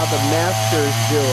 how the masters do it.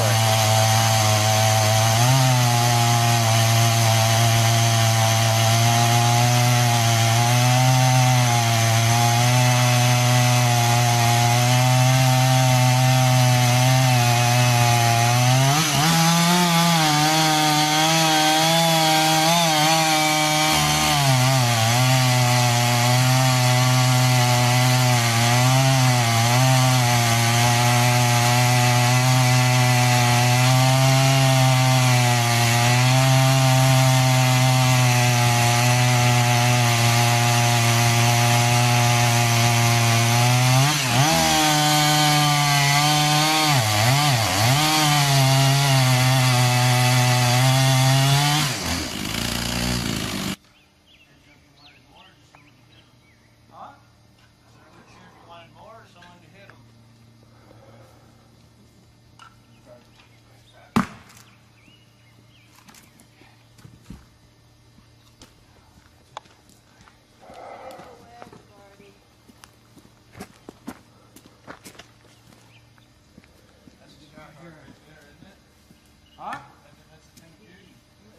Huh?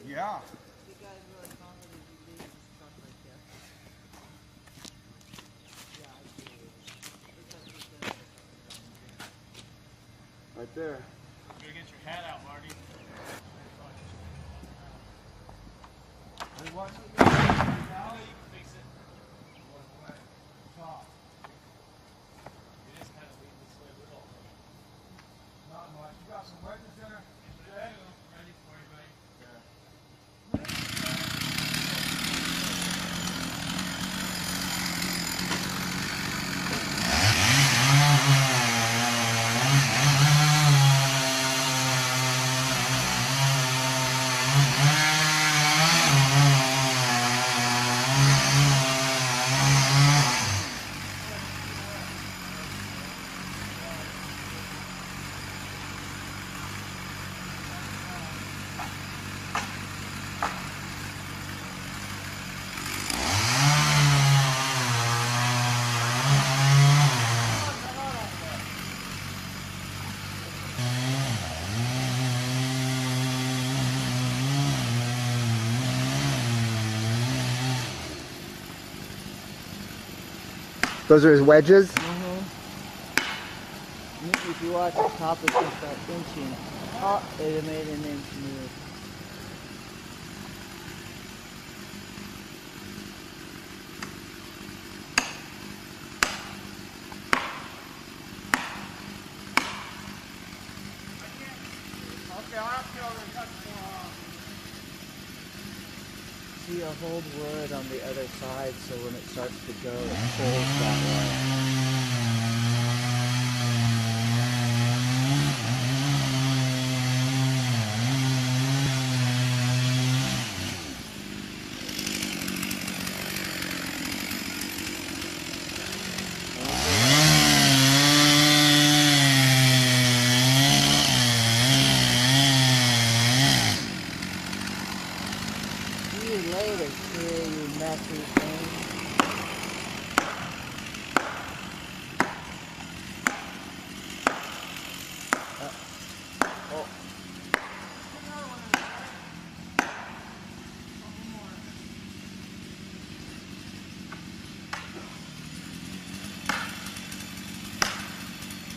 Yeah. Right there. You gotta get your hat out, Marty. Hey, watch it. Now you can fix it. Top. You just kind of leave this way little. Not much. You got some wedges there? Yeah. Ready for you, buddy. Those are his wedges? If you watch the top, it's just that inching. Oh, it made an inch move. Okay, I'll have to go over and cut some more off. See, you hold wood on the other side so when it starts to go, it pulls that way. See you later, here, you messy thing. Oh.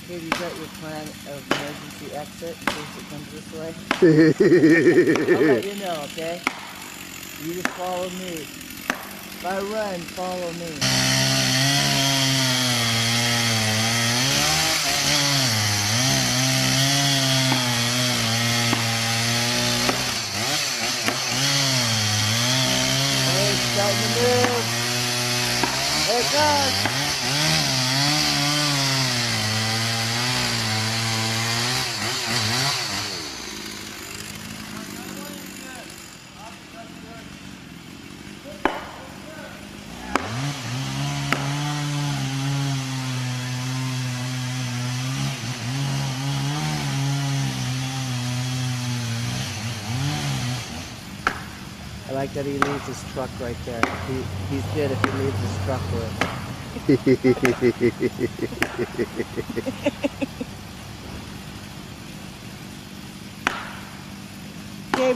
Okay, you got your plan of emergency exit in case it comes this way? I'll let you know, okay? You just follow me. If I run, follow me. Oh, it's starting to move. There it goes. I like that he leaves his truck right there. He's good if he leaves his truck with.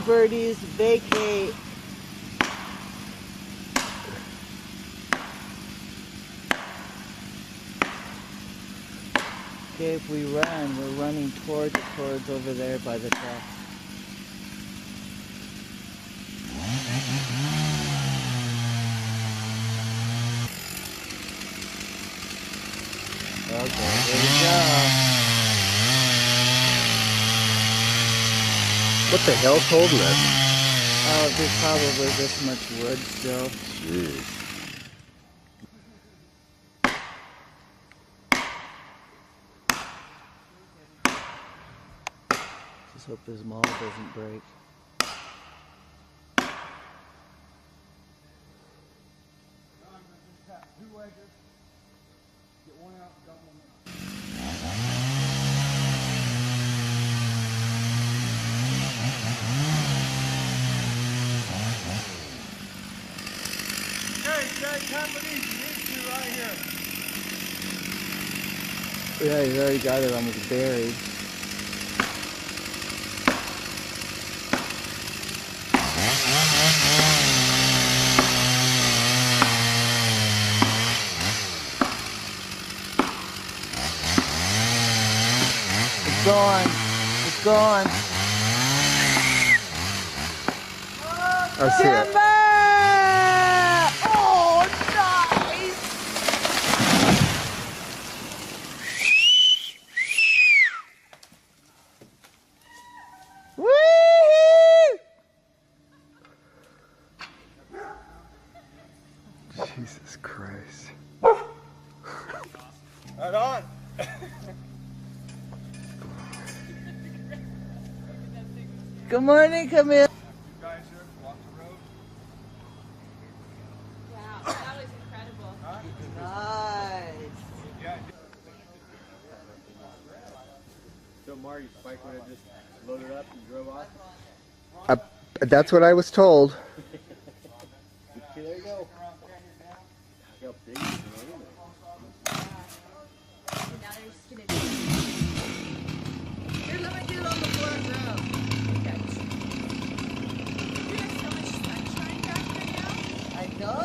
birdies, vacate. Okay, if we run, we're running towards over there by the truck. Okay, here we go. What the hell's holding us? Oh, there's probably this much wood still. Jeez. Just hope this mall doesn't break. Two wedges. Get one out and dump one out. Okay, Jay, company, these two right here. Yeah, he's already got it almost buried. It's gone. It's gone. I see it. Timber! Oh, nice! Woo! Jesus Christ. Right on. Good morning, Camille. You guys here walk the road. Wow, that was incredible. Nice. Yeah. So Marty, Spike would have just loaded up and drove off? That's what I was told. Okay, there you go. How big is it? And now they're just gonna do. Here, let me get it on the flat ground. Okay. There's so much sunshine back there now. I know.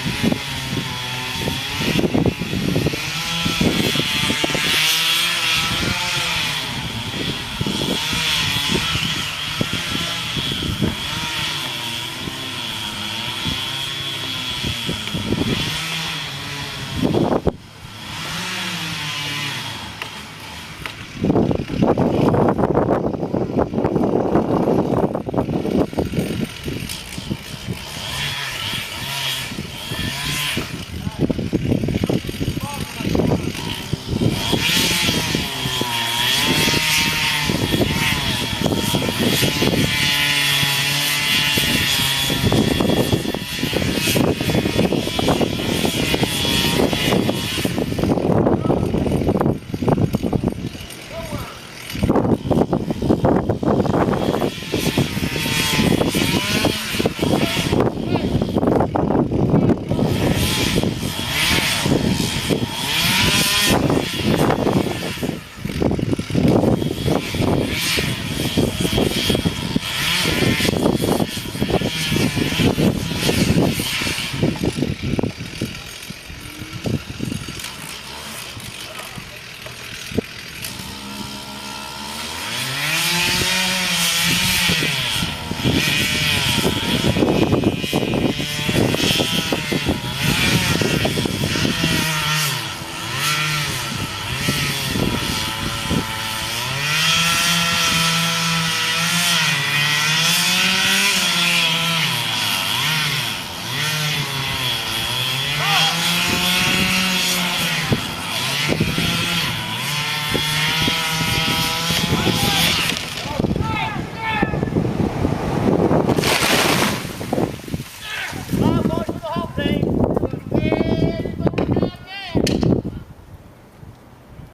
Bye.